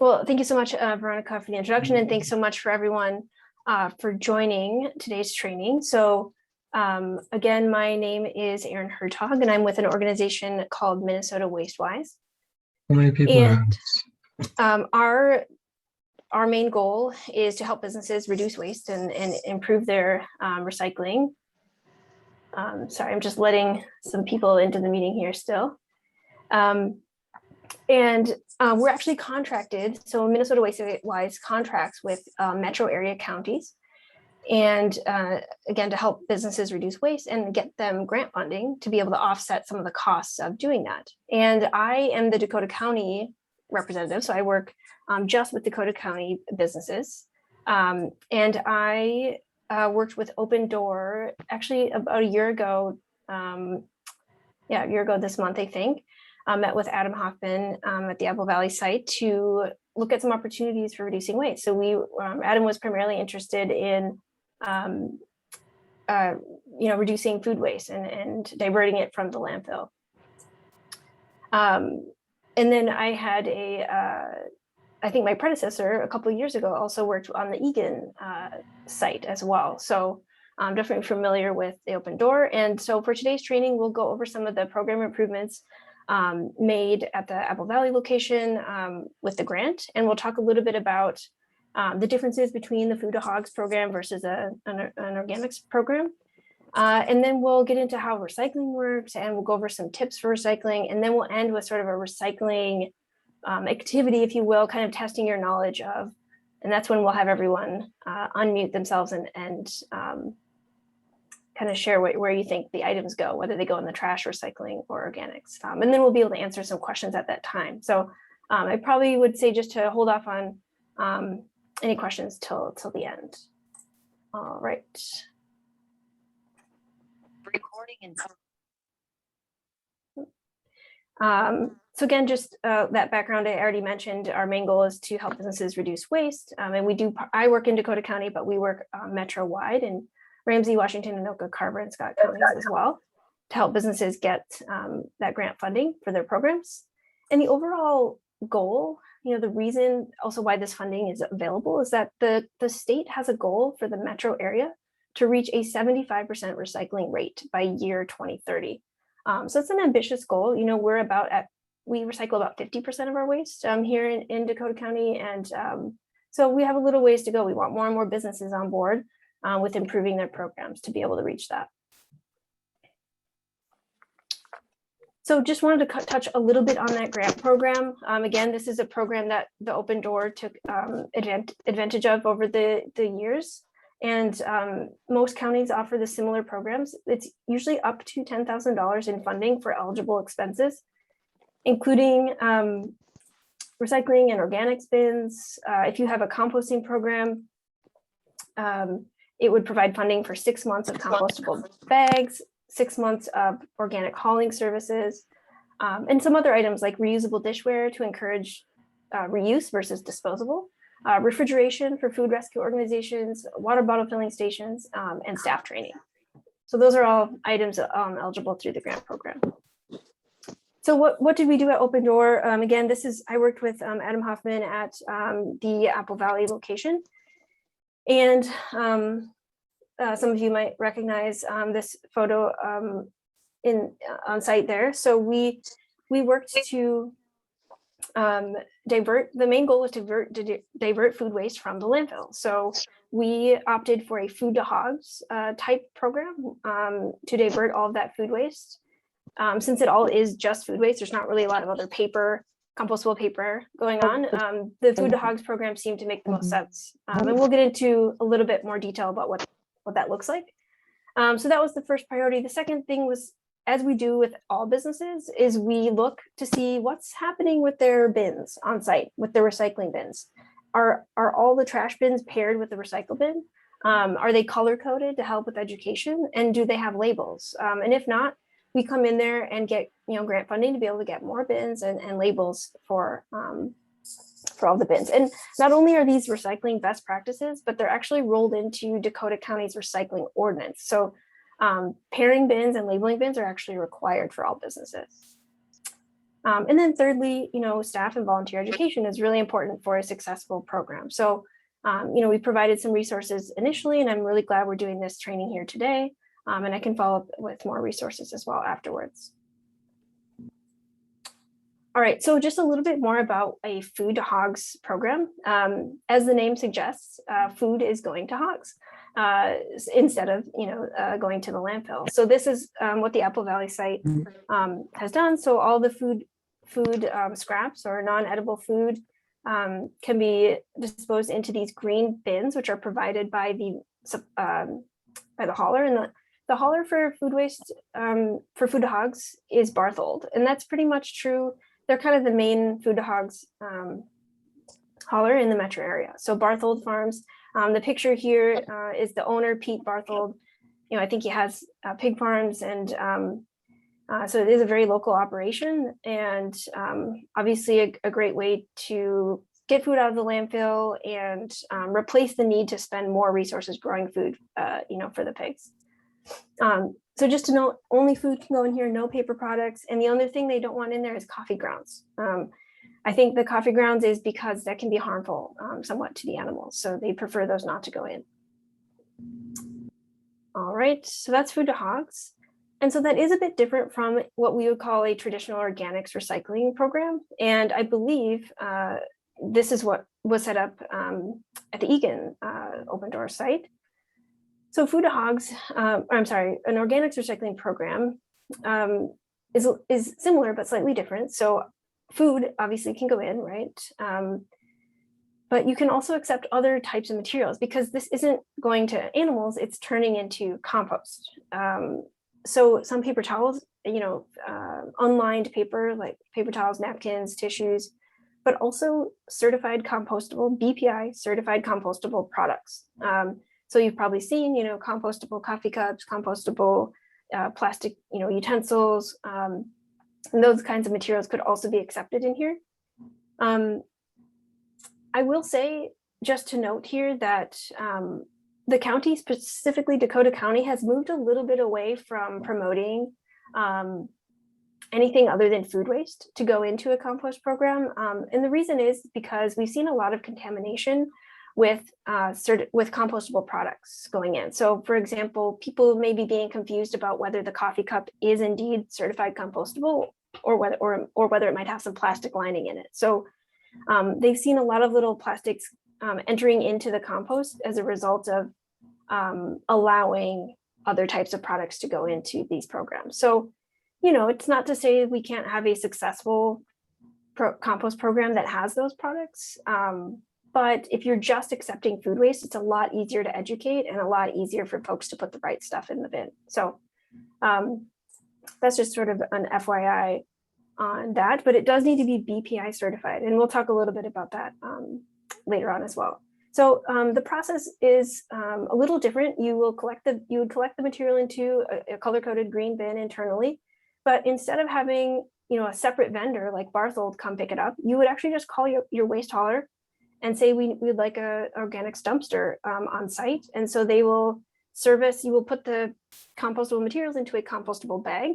Well, thank you so much, Veronica, for the introduction, and thanks so much for everyone for joining today's training. So again, my name is Erin Hertog, and I'm with an organization called Minnesota WasteWise. How many people are on And our main goal is to help businesses reduce waste and improve their recycling. Sorry, I'm just letting some people into the meeting here still. We're actually contracted. So Minnesota WasteWise contracts with metro area counties. And again, to help businesses reduce waste and get them grant funding to be able to offset some of the costs of doing that. And I am the Dakota County representative. So I work just with Dakota County businesses. And I worked with Open Door actually about a year ago. A year ago this month, I think. Met with Adam Hoffman at the Apple Valley site to look at some opportunities for reducing waste. So Adam was primarily interested in, reducing food waste and diverting it from the landfill. And then I had I think my predecessor a couple of years ago also worked on the Egan site as well. So I'm definitely familiar with the Open Door. And so for today's training, we'll go over some of the program improvements made at the Apple Valley location with the grant. And we'll talk a little bit about the differences between the Food to Hogs program versus an organics program. And then we'll get into how recycling works, and we'll go over some tips for recycling. And then we'll end with sort of a recycling activity, if you will, kind of testing your knowledge of, and that's when we'll have everyone unmute themselves and kind of share where you think the items go, whether they go in the trash, recycling, or organics. And then we'll be able to answer some questions at that time. So I probably would say just to hold off on any questions till the end. All right. Recording in. So again, just that background I already mentioned, our main goal is to help businesses reduce waste. And I work in Dakota County, but we work metro-wide in Ramsey, Washington, Anoka, Carver, and Scott counties as well to help businesses get that grant funding for their programs. And the overall goal, the reason also why this funding is available is that the state has a goal for the metro area to reach a 75% recycling rate by year 2030. So it's an ambitious goal. We recycle about 50% of our waste here in Dakota County. And so we have a little ways to go. We want more and more businesses on board with improving their programs to be able to reach that. So just wanted to touch a little bit on that grant program. Again, this is a program that the Open Door took advantage of over the years. And most counties offer the similar programs. It's usually up to $10,000 in funding for eligible expenses, including recycling and organics bins. If you have a composting program, it would provide funding for 6 months of compostable bags, 6 months of organic hauling services, and some other items like reusable dishware to encourage reuse versus disposable, refrigeration for food rescue organizations, water bottle filling stations, and staff training. So those are all items eligible through the grant program. So what did we do at Open Door? Again, I worked with Adam Hoffman at the Apple Valley location. And some of you might recognize this photo on site there. So we worked to the main goal was to divert food waste from the landfill. So we opted for a Food to Hogs type program to divert all of that food waste. Since it all is just food waste, there's not really a lot of other compostable paper going on. The Food to Hogs program seemed to make the most sense. And we'll get into a little bit more detail about what that looks like. So that was the first priority. The second thing was, as we do with all businesses, is we look to see what's happening with their bins on site, with their recycling bins. Are all the trash bins paired with the recycle bin? Are they color coded to help with education? And do they have labels? And if not, we come in there and get grant funding to be able to get more bins and labels for all the bins. And not only are these recycling best practices, but they're actually rolled into Dakota County's recycling ordinance. So pairing bins and labeling bins are actually required for all businesses. And then thirdly, staff and volunteer education is really important for a successful program. So, we provided some resources initially, and I'm really glad we're doing this training here today. And I can follow up with more resources as well afterwards. All right, so just a little bit more about a food to hogs program. As the name suggests, food is going to hogs instead of going to the landfill. So this is what the Apple Valley site has done. So all the food scraps or non-edible food can be disposed into these green bins, which are provided by the hauler. And the hauler for food waste for food to hogs is Barthold, and that's pretty much true. They're kind of the main food to hogs hauler in the metro area. So Barthold Farms, the picture here is the owner, Pete Barthold. I think he has pig farms, and so it is a very local operation, and obviously a great way to get food out of the landfill and replace the need to spend more resources growing food, for the pigs. So just to note, only food can go in here, no paper products. And the other thing they don't want in there is coffee grounds. I think the coffee grounds is because that can be harmful somewhat to the animals. So they prefer those not to go in. All right, so that's food to hogs. And so that is a bit different from what we would call a traditional organics recycling program. And I believe this is what was set up at the Egan Open Door site. So food to hogs, an organics recycling program is similar but slightly different. So food obviously can go in, right? But you can also accept other types of materials because this isn't going to animals, it's turning into compost. So some paper towels, unlined paper, like paper towels, napkins, tissues, but also certified compostable, BPI certified compostable products. So you've probably seen, compostable coffee cups, compostable plastic, utensils, and those kinds of materials could also be accepted in here. I will say, just to note here that the county, specifically Dakota County, has moved a little bit away from promoting anything other than food waste to go into a compost program. And the reason is because we've seen a lot of contamination with compostable products going in. So for example, people may be being confused about whether the coffee cup is indeed certified compostable or whether it might have some plastic lining in it. So they've seen a lot of little plastics entering into the compost as a result of allowing other types of products to go into these programs. So, it's not to say we can't have a successful compost program that has those products. But if you're just accepting food waste, it's a lot easier to educate and a lot easier for folks to put the right stuff in the bin. So that's just sort of an FYI on that, but it does need to be BPI certified. And we'll talk a little bit about that later on as well. So the process is a little different. You would collect the material into a color-coded green bin internally, but instead of having a separate vendor like Barthold come pick it up, you would actually just call your waste hauler and say we'd like a organics dumpster on site. And so they will you will put the compostable materials into a compostable bag.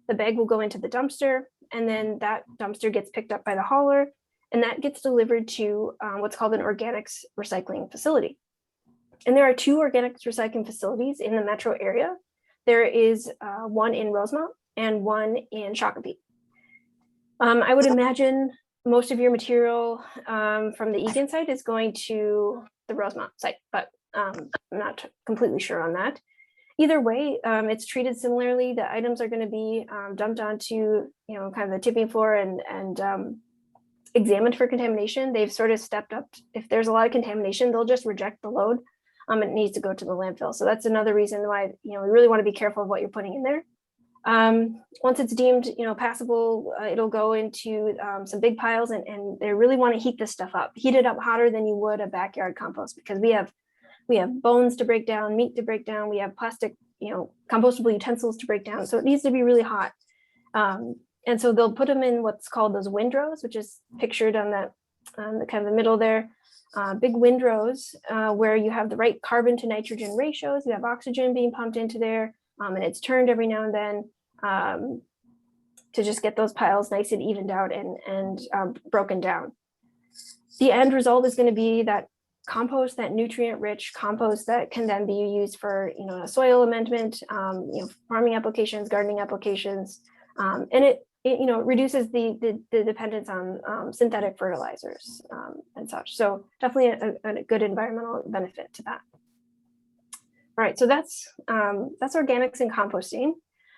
The bag will go into the dumpster, and then that dumpster gets picked up by the hauler, and that gets delivered to what's called an organics recycling facility. And there are 2 organics recycling facilities in the metro area. There is one in Rosemont and one in Shakopee. I would imagine most of your material from the Egan site is going to the Rosemont site, but I'm not completely sure on that. Either way, it's treated similarly. The items are going to be dumped onto, kind of the tipping floor and examined for contamination. They've sort of stepped up. If there's a lot of contamination, they'll just reject the load. It needs to go to the landfill. So that's another reason why, we really want to be careful of what you're putting in there. Once it's deemed, passable, it'll go into some big piles, and they really want to heat this stuff up. Heat it up hotter than you would a backyard compost, because we have bones to break down, meat to break down, we have plastic, compostable utensils to break down. So it needs to be really hot. And so they'll put them in what's called those windrows, which is pictured on the kind of the middle there. Big windrows where you have the right carbon to nitrogen ratios, you have oxygen being pumped into there, and it's turned every now and then. to just get those piles nice and evened out and broken down. The end result is going to be that compost, that nutrient-rich compost that can then be used for, a soil amendment, farming applications, gardening applications, and it reduces the dependence on synthetic fertilizers and such. So definitely a good environmental benefit to that. All right, so that's organics and composting.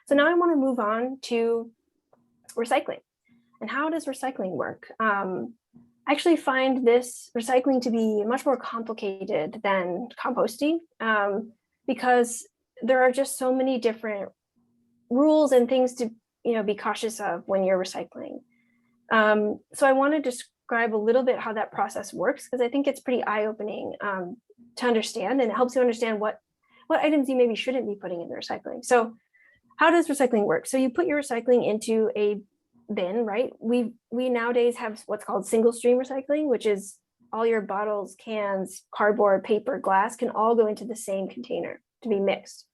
So now I want to move on to recycling. And how does recycling work? I actually find this recycling to be much more complicated than composting because there are just so many different rules and things to be cautious of when you're recycling. So I want to describe a little bit how that process works because I think it's pretty eye-opening to understand, and it helps you understand what items you maybe shouldn't be putting in the recycling. So how does recycling work? So you put your recycling into a bin, right? We nowadays have what's called single stream recycling, which is all your bottles, cans, cardboard, paper, glass can all go into the same container to be mixed.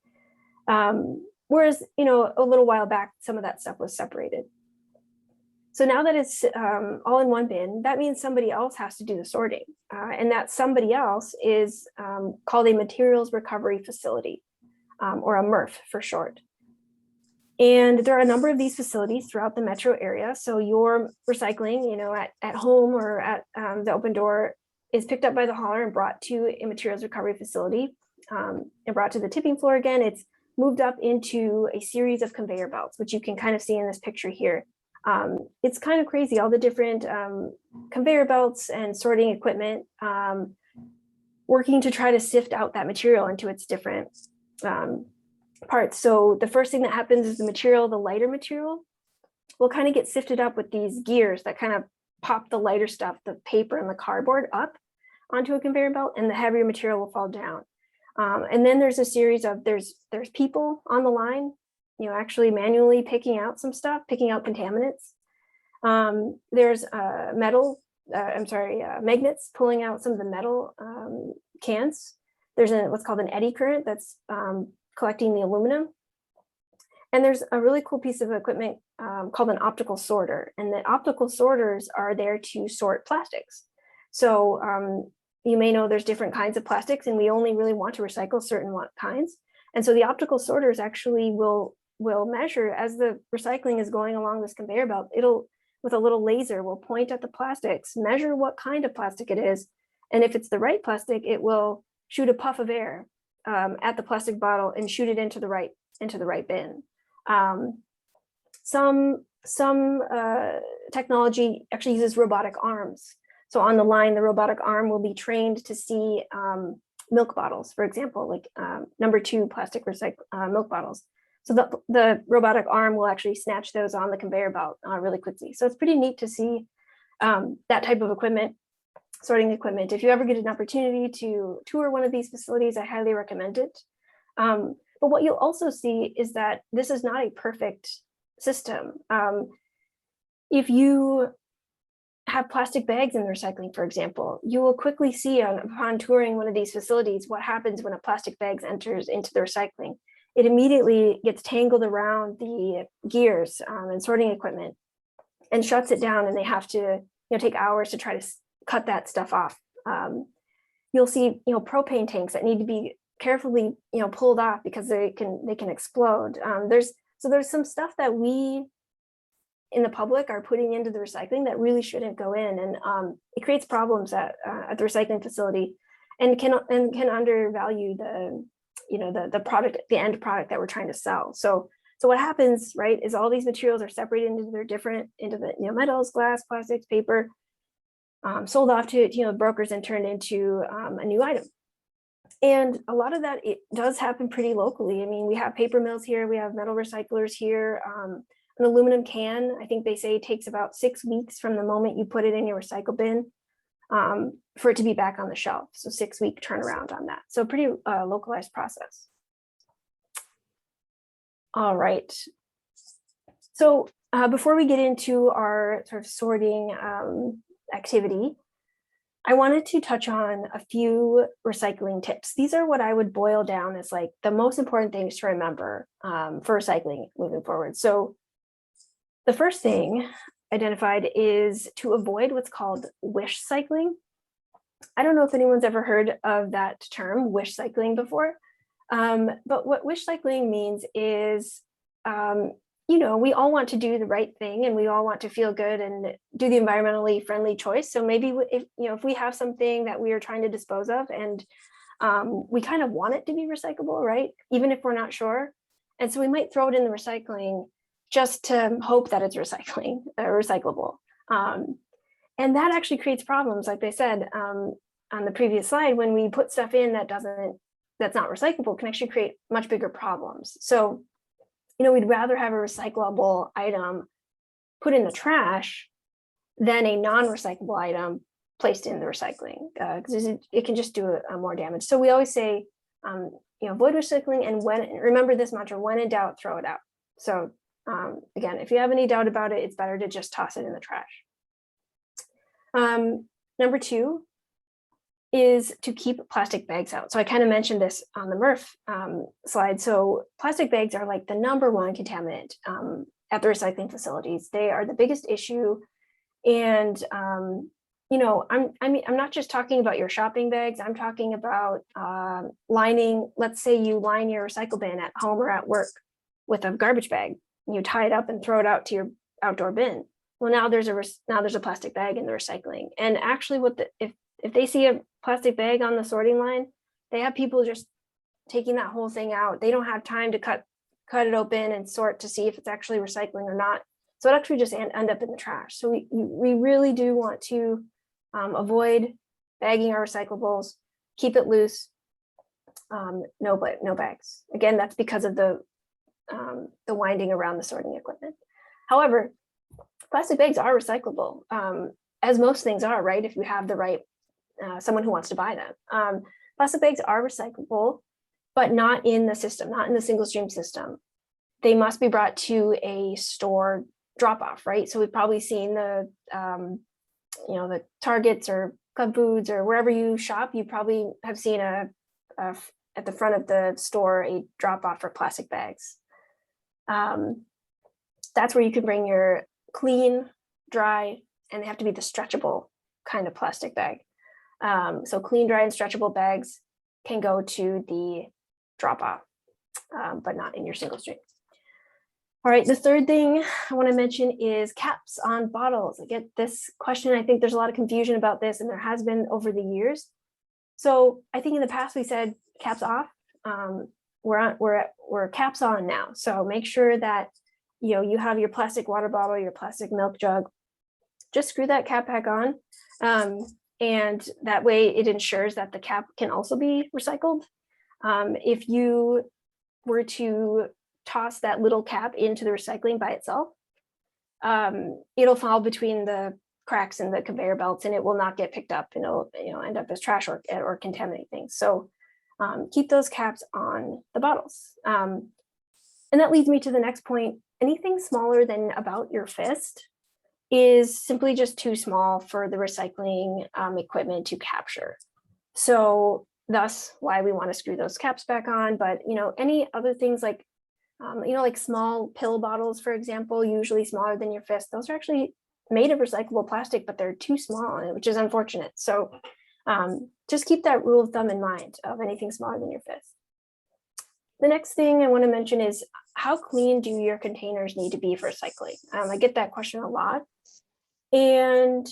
Whereas, a little while back, some of that stuff was separated. So now that it's all in one bin, that means somebody else has to do the sorting. And that somebody else is called a materials recovery facility, or a MRF for short. And there are a number of these facilities throughout the metro area. So your recycling, at home or at the open door is picked up by the hauler and brought to a materials recovery facility and brought to the tipping floor again. It's moved up into a series of conveyor belts, which you can kind of see in this picture here. It's kind of crazy, all the different conveyor belts and sorting equipment working to try to sift out that material into its different parts. So the first thing that happens is the lighter material will kind of get sifted up with these gears that kind of pop the lighter stuff, the paper and the cardboard, up onto a conveyor belt, and the heavier material will fall down. And then there's a series of there's people on the line, actually manually picking out some stuff, picking out contaminants. There's magnets pulling out some of the metal cans. There's what's called an eddy current that's collecting the aluminum. And there's a really cool piece of equipment called an optical sorter. And the optical sorters are there to sort plastics. So you may know there's different kinds of plastics, and we only really want to recycle certain kinds. And so the optical sorters actually will measure as the recycling is going along this conveyor belt. It'll, with a little laser, will point at the plastics, measure what kind of plastic it is. And if it's the right plastic, it will shoot a puff of air at the plastic bottle and shoot it into the right bin. Some technology actually uses robotic arms. So on the line, the robotic arm will be trained to see milk bottles, for example, like number 2 plastic milk bottles. So the robotic arm will actually snatch those on the conveyor belt really quickly. So it's pretty neat to see that type of equipment, sorting equipment. If you ever get an opportunity to tour one of these facilities, I highly recommend it. But what you'll also see is that this is not a perfect system. If you have plastic bags in the recycling, for example, you will quickly see upon touring one of these facilities what happens when a plastic bag enters into the recycling. It immediately gets tangled around the gears and sorting equipment and shuts it down, and they have to take hours to try to cut that stuff off. You'll see propane tanks that need to be carefully pulled off because they can explode. There's some stuff that we in the public are putting into the recycling that really shouldn't go in, and it creates problems at the recycling facility, and can undervalue the product, the end product that we're trying to sell. So what happens, right, is all these materials are separated into the metals, glass, plastics, paper, sold off to brokers and turned into a new item. And a lot of that, it does happen pretty locally. I mean, we have paper mills here, we have metal recyclers here. An aluminum can, I think they say, takes about 6 weeks from the moment you put it in your recycle bin for it to be back on the shelf. So 6-week turnaround on that. So pretty localized process. All right. So before we get into our sort of sorting activity, I wanted to touch on a few recycling tips. These are what I would boil down as like the most important things to remember for recycling moving forward. So The first thing identified is to avoid what's called wish cycling. I don't know if anyone's ever heard of that term, wish cycling, before. But what wish cycling means is, we all want to do the right thing and we all want to feel good and do the environmentally friendly choice. So maybe if we have something that we are trying to dispose of and we kind of want it to be recyclable, right? Even if we're not sure. And so we might throw it in the recycling just to hope that it's recyclable. And that actually creates problems, like they said on the previous slide, when we put stuff in that's not recyclable, can actually create much bigger problems. So, we'd rather have a recyclable item put in the trash than a non-recyclable item placed in the recycling, because it can just do more damage. So we always say, avoid recycling, and remember this mantra: when in doubt, throw it out. So again, if you have any doubt about it, it's better to just toss it in the trash. Number 2 is to keep plastic bags out. So I kind of mentioned this on the MRF slide. So plastic bags are like the #1 contaminant at the recycling facilities. They are the biggest issue. And, I'm not just talking about your shopping bags. I'm talking about let's say you line your recycle bin at home or at work with a garbage bag. You tie it up and throw it out to your outdoor bin. Well, now there's a plastic bag in the recycling. And actually if they see a plastic bag on the sorting line, they have people just taking that whole thing out. They don't have time to cut it open and sort to see if it's actually recycling or not. So it actually just end up in the trash. So we really do want to avoid bagging our recyclables, keep it loose, no bags. Again, that's because of the winding around the sorting equipment. However, plastic bags are recyclable, as most things are, right? If you have the right someone who wants to buy them. Plastic bags are recyclable, but not in the system, not in the single stream system. They must be brought to a store drop off, right? So we've probably seen the Targets or Club Foods or wherever you shop, you probably have seen at the front of the store a drop off for plastic bags. That's where you can bring your clean, dry, and they have to be the stretchable kind of plastic bag. So clean, dry, and stretchable bags can go to the drop off, but not in your single stream. All right, the third thing I want to mention is caps on bottles. I get this question. I think there's a lot of confusion about this, and there has been over the years. So I think in the past we said caps off. We're caps on now. So make sure that you have your plastic water bottle, your plastic milk jug. Just screw that cap back on, and that way it ensures that the cap can also be recycled. If you were to toss that little cap into the recycling by itself, it'll fall between the cracks in the conveyor belts and it will not get picked up, and it'll end up as trash or contaminate things. So keep those caps on the bottles. And that leads me to the next point. Anything smaller than about your fist is simply just too small for the recycling equipment to capture. So thus why we want to screw those caps back on. But any other things like like small pill bottles, for example, usually smaller than your fist, those are actually made of recyclable plastic, but they're too small, which is unfortunate. So just keep that rule of thumb in mind of anything smaller than your fist. The next thing I want to mention is, how clean do your containers need to be for recycling? I get that question a lot. And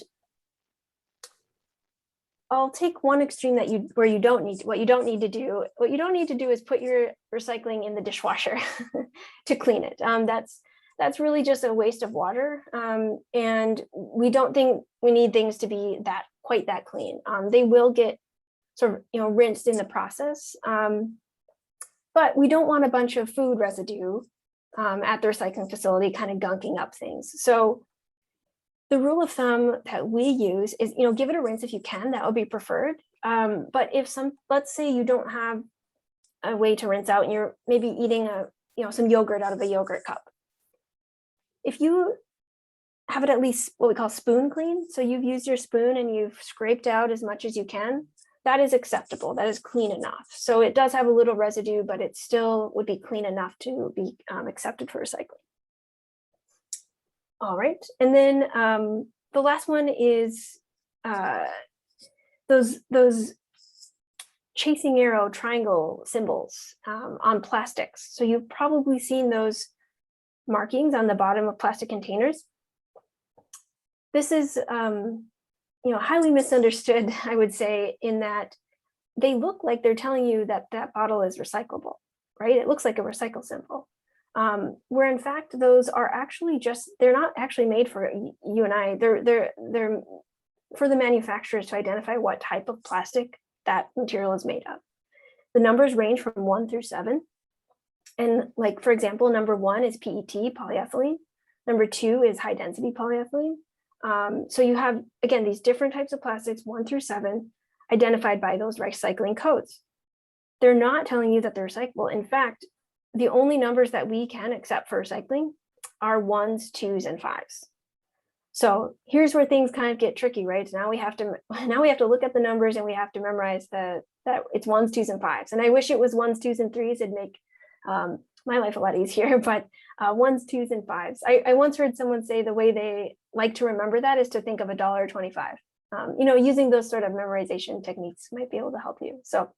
I'll take one extreme what you don't need to do. What you don't need to do is put your recycling in the dishwasher to clean it. That's really just a waste of water. And we don't think we need things to be quite that clean. They will get sort of rinsed in the process. But we don't want a bunch of food residue at the recycling facility kind of gunking up things. So the rule of thumb that we use is, give it a rinse if you can. That would be preferred. But if let's say you don't have a way to rinse out and you're maybe eating some yogurt out of a yogurt cup. If you have it at least what we call spoon clean, so you've used your spoon and you've scraped out as much as you can, that is acceptable. That is clean enough. So it does have a little residue, but it still would be clean enough to be accepted for recycling. All right. And then the last one is those chasing arrow triangle symbols on plastics. So you've probably seen those markings on the bottom of plastic containers. This is highly misunderstood, I would say, in that they look like they're telling you that that bottle is recyclable, right? It looks like a recycle symbol. Where in fact those are actually they're not actually made for you and I. They're for the manufacturers to identify what type of plastic that material is made of. The numbers range from 1 through 7. And like, for example, number 1 is PET, polyethylene. Number 2 is high density polyethylene. So you have, again, these different types of plastics, 1 through 7, identified by those recycling codes. They're not telling you that they're recyclable. In fact, the only numbers that we can accept for recycling are 1s, 2s, and 5s. So here's where things kind of get tricky, right? So now we have to look at the numbers and we have to memorize that it's 1s, 2s, and 5s. And I wish it was 1s, 2s, and 3s. It'd make my life a lot easier, but 1s, 2s, and 5s. I once heard someone say the way they like to remember that is to think of $1.25. Using those sort of memorization techniques might be able to help you. So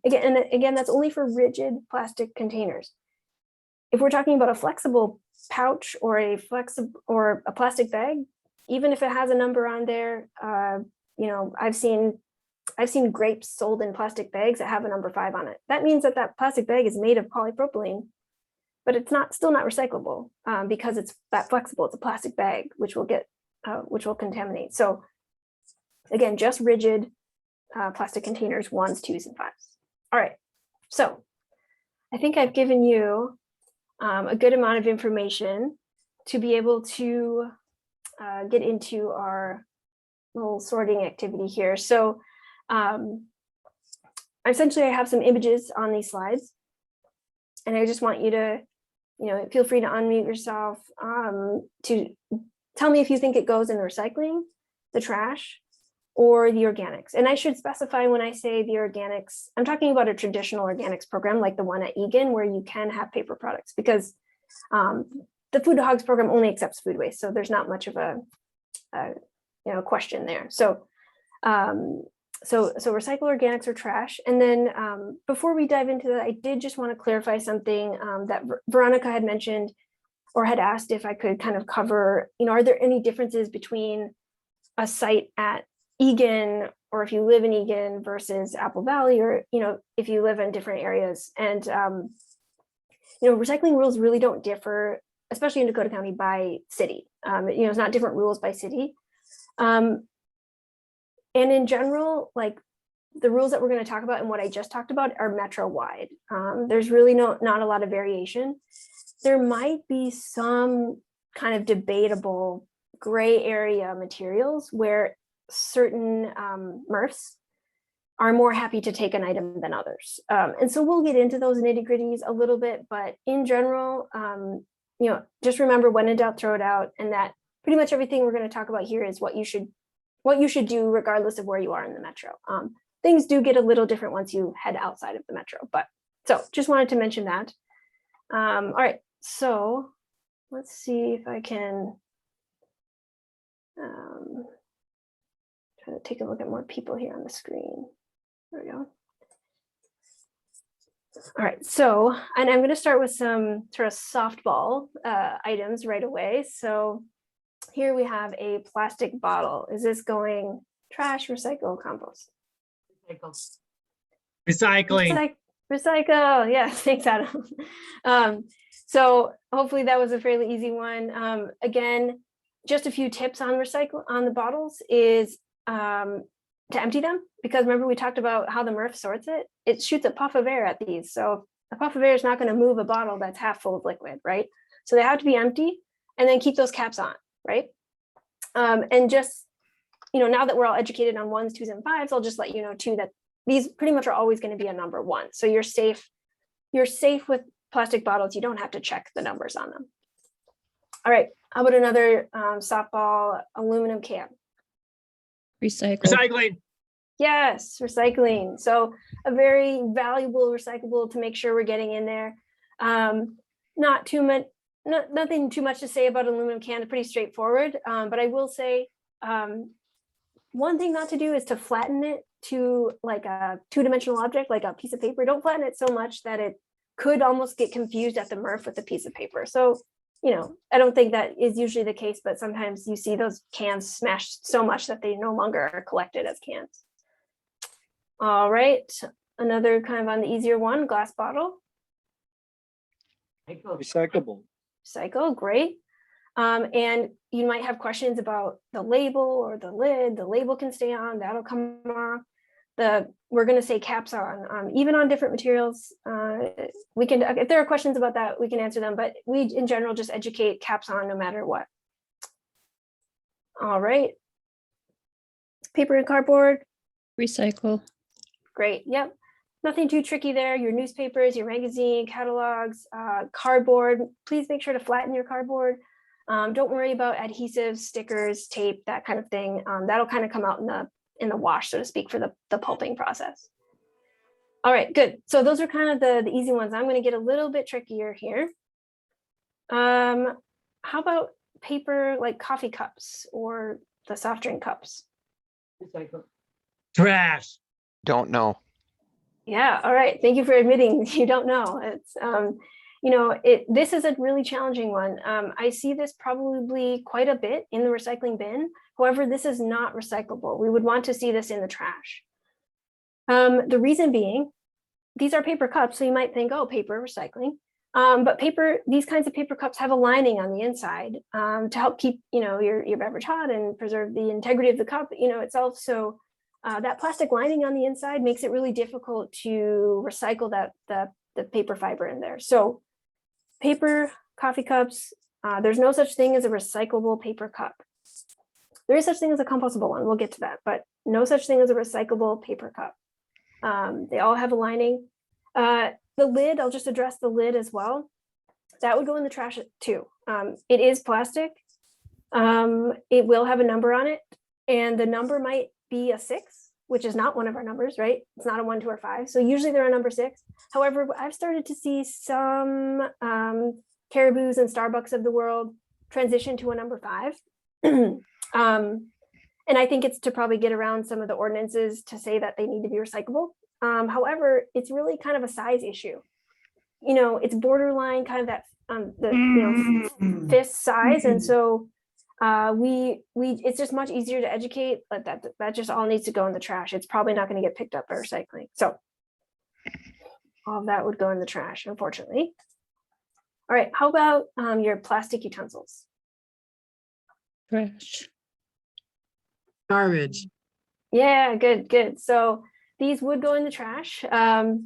again, that's only for rigid plastic containers. If we're talking about a flexible pouch or a plastic bag, even if it has a number on there, I've seen grapes sold in plastic bags that have a number 5 on it. That means that plastic bag is made of polypropylene, but it's still not recyclable because it's that flexible. It's a plastic bag, which will contaminate. So again, just rigid plastic containers, 1s, 2s, and 5s. All right, so I think I've given you a good amount of information to be able to get into our little sorting activity here. So essentially I have some images on these slides, and I just want you to, feel free to unmute yourself to tell me if you think it goes in recycling, the trash, or the organics. And I should specify when I say the organics, I'm talking about a traditional organics program like the one at Egan, where you can have paper products, because the Food to Hogs program only accepts food waste. So there's not much of a question there. So recycle, organics, or trash. And then before we dive into that, I did just want to clarify something that Veronica had mentioned or had asked if I could kind of cover, are there any differences between a site at Egan, or if you live in Egan versus Apple Valley, or, if you live in different areas. And, recycling rules really don't differ, especially in Dakota County, by city. It's not different rules by city. And in general, like the rules that we're going to talk about and what I just talked about are metro wide. There's really not a lot of variation. There might be some kind of debatable gray area materials where certain MRFs are more happy to take an item than others. And so we'll get into those nitty gritties a little bit, but in general, just remember, when in doubt, throw it out. And that pretty much everything we're going to talk about here is what you should do regardless of where you are in the metro. Things do get a little different once you head outside of the metro, but so just wanted to mention that. All right, so let's see if I can try to take a look at more people here on the screen. There we go. All right, so, and I'm going to start with some sort of softball items right away. So here we have a plastic bottle. Is this going trash, recycle, compost? Recycling. Recycle. Yes, thanks, Adam. So hopefully that was a fairly easy one. Again, just a few tips on recycle on the bottles is to empty them, because remember we talked about how the MRF sorts it. It shoots a puff of air at these. So a puff of air is not going to move a bottle that's half full of liquid, right? So they have to be empty, and then keep those caps on, right? And just, now that we're all educated on 1s, 2s, and 5s, I'll just let you know too that these pretty much are always going to be a number 1. So you're safe with plastic bottles. You don't have to check the numbers on them. All right, how about another softball aluminum can? Recycling. Yes, recycling. So a very valuable recyclable to make sure we're getting in there. Not too nothing too much to say about aluminum can, pretty straightforward. But I will say, one thing not to do is to flatten it to like a two-dimensional object, like a piece of paper. Don't flatten it so much that it could almost get confused at the MRF with a piece of paper. So, I don't think that is usually the case, but sometimes you see those cans smashed so much that they no longer are collected as cans. All right, another kind of on the easier one, glass bottle. Recyclable. Recycle, great. And you might have questions about the label or the lid. The label can stay on, that'll come off. We're going to say caps on, even on different materials. We can, if there are questions about that, we can answer them, but we in general just educate caps on no matter what. All right. Paper and cardboard. Recycle. Great, yep. Nothing too tricky there. Your newspapers, your magazine, catalogs, cardboard. Please make sure to flatten your cardboard. Don't worry about adhesives, stickers, tape, that kind of thing. That'll kind of come out in the wash, so to speak, for the pulping process. All right, good. So those are kind of the easy ones. I'm going to get a little bit trickier here. How about paper like coffee cups or the soft drink cups? Recycle. Trash. Don't know. Yeah, all right. Thank you for admitting you don't know. It's this is a really challenging one. I see this probably quite a bit in the recycling bin. However, this is not recyclable. We would want to see this in the trash. The reason being, these are paper cups, so you might think, oh, paper recycling. But these kinds of paper cups have a lining on the inside to help keep your beverage hot and preserve the integrity of the cup itself. So that plastic lining on the inside makes it really difficult to recycle the paper fiber in there. So paper coffee cups, there's no such thing as a recyclable paper cup. There is such thing as a compostable one. We'll get to that, but no such thing as a recyclable paper cup. They all have a lining. The lid, I'll just address the lid as well. That would go in the trash too. It is plastic. It will have a number on it, and the number might be a 6, which is not one of our numbers, right? It's not a 1, 2, or 5. So usually they're a number 6. However, I've started to see some Caribou's and Starbucks of the world transition to a number 5. And I think it's to probably get around some of the ordinances to say that they need to be recyclable. However, it's really kind of a size issue. It's borderline kind of that fist size, and so it's just much easier to educate, but that just all needs to go in the trash. It's probably not going to get picked up by recycling. So all of that would go in the trash, unfortunately. All right, how about your plastic utensils? Trash. Garbage. Yeah, good. So these would go in the trash. A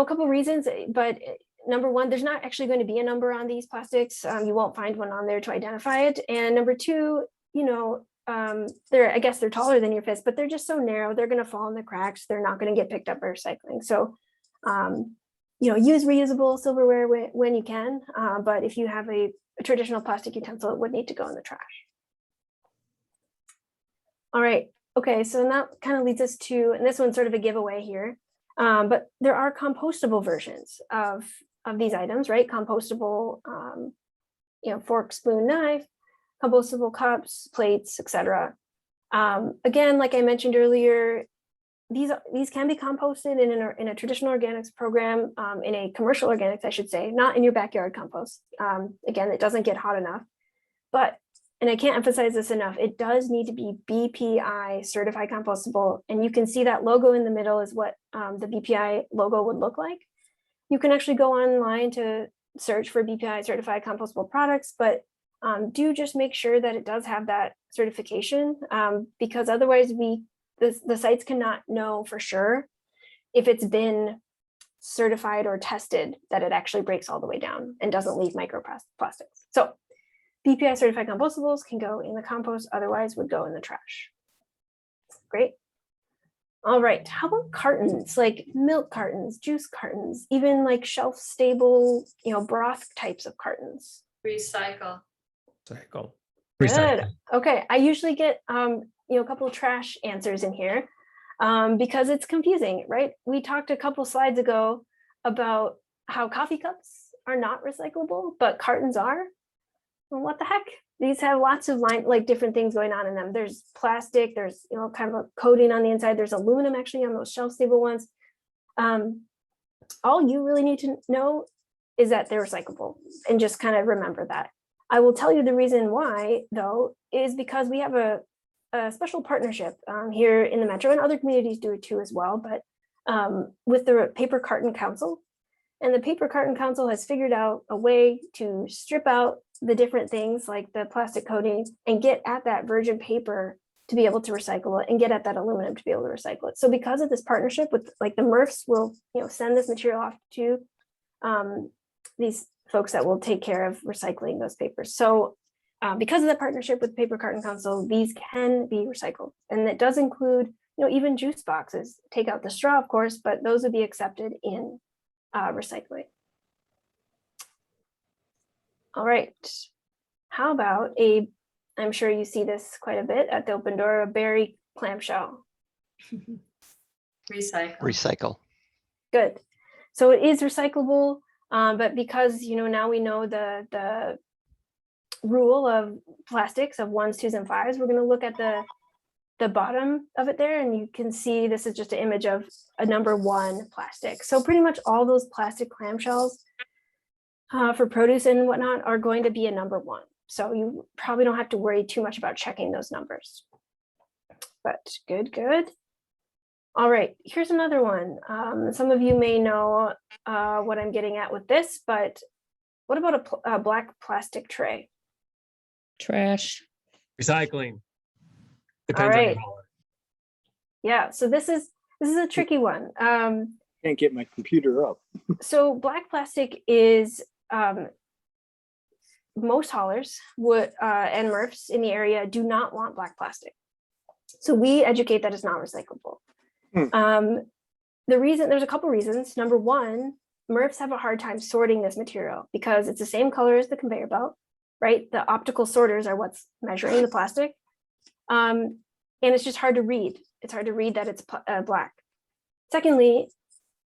couple reasons, but number one, there's not actually going to be a number on these plastics. You won't find one on there to identify it. And number two, I guess they're taller than your fist, but they're just so narrow, they're going to fall in the cracks. They're not going to get picked up by recycling. So, use reusable silverware when you can. But if you have a traditional plastic utensil, it would need to go in the trash. All right. Okay. So that kind of leads us to, and this one's sort of a giveaway here, but there are compostable versions of these items, right? Compostable, fork, spoon, knife, compostable cups, plates, etc. Again, like I mentioned earlier, these can be composted in a traditional organics program, in a commercial organics, I should say, not in your backyard compost. Again, it doesn't get hot enough, and I can't emphasize this enough, it does need to be BPI certified compostable. And you can see that logo in the middle is what the BPI logo would look like. You can actually go online to search for BPI certified compostable products, but do just make sure that it does have that certification, because otherwise the sites cannot know for sure if it's been certified or tested that it actually breaks all the way down and doesn't leave microplastics. So BPI certified compostables can go in the compost, otherwise would go in the trash. Great. All right, how about cartons, like milk cartons, juice cartons, even like shelf stable, broth types of cartons? Recycle. Recycle. Good. Okay, I usually get a couple of trash answers in here because it's confusing, right? We talked a couple slides ago about how coffee cups are not recyclable, but cartons are. Well, what the heck? These have lots of like different things going on in them. There's plastic, there's, you know, kind of a coating on the inside. There's aluminum actually on those shelf stable ones. All you really need to know is that they're recyclable, and just kind of remember that. I will tell you the reason why, though, is because we have a special partnership here in the metro, and other communities do it too as well, but with the Paper Carton Council. And the Paper Carton Council has figured out a way to strip out the different things like the plastic coating and get at that virgin paper to be able to recycle it, and get at that aluminum to be able to recycle it. So because of this partnership with, like, the MRFs will, you know, send this material off to these folks that will take care of recycling those papers. So because of the partnership with Paper Carton Council, these can be recycled. And it does include, you know, even juice boxes. Take out the straw, of course, but those would be accepted in recycling. All right. How about I'm sure you see this quite a bit at the open door, a berry clamshell. Recycle. Good. So it is recyclable, but because, you know, now we know the rule of plastics of 1s, 2s, and 5s, we're going to look at the bottom of it there, and you can see this is just an image of a number 1 plastic. So pretty much all those plastic clamshells for produce and whatnot are going to be a number 1. So you probably don't have to worry too much about checking those numbers. But good. All right, here's another one. Some of you may know what I'm getting at with this, but what about a black plastic tray? Trash. Recycling. All Depends on right. your hauler. Yeah, so this is a tricky one. Can't get my computer up. So black plastic is most haulers would and MRFs in the area do not want black plastic. So we educate that it's not recyclable. The reason, there's a couple reasons. Number one, MRFs have a hard time sorting this material because it's the same color as the conveyor belt, right? The optical sorters are what's measuring the plastic. And it's just hard to read. It's hard to read that it's black. Secondly,